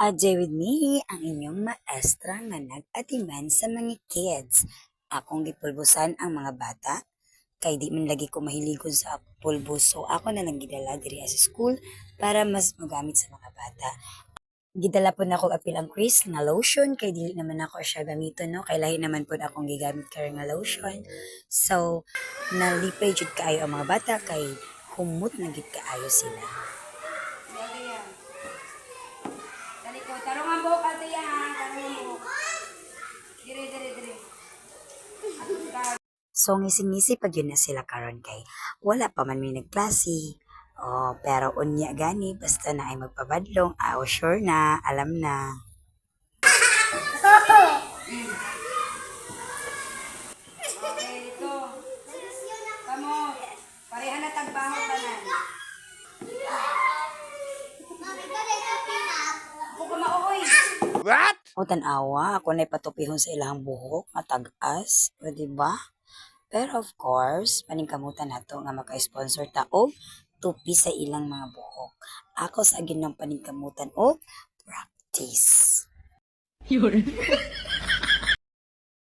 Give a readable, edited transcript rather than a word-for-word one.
Adjay with me, ang inyong maestra nga nag-atiman sa mga kids. Akong gipulbusan ang mga bata, kay di man lagi ko mahiligon sa pulbus, so ako na lang gidala diri sa school para mas magamit sa mga bata. Gidala po na ako apil ang Chris nga lotion, kay dili naman ako siya gamiton, no? Kay lahi naman po akong gigamit kay nga lotion. So, nalipay jud kaayo ang mga bata, kay humot na gid kaayo sila. Dali ko, tarong ang buhok ate yan, tarong ang buhok. Dire. So, ngisi-ngisi pag yun na sila karon kay wala pa man may nagklase. Oh, pero unya gani, basta na ay magpabadlong, sure na, alam na. Okay, dito. Kamo, pareha na tagbaho ka na. Ako ka maoy. What? O tanawa, ako na ipatupihon sa ilang buhok, matag-as, o diba? Pero of course, paningkamutan nato nga maka-sponsor ta og tupi sa ilang mga buhok. Ako sa agin ng paningkamutan og practice.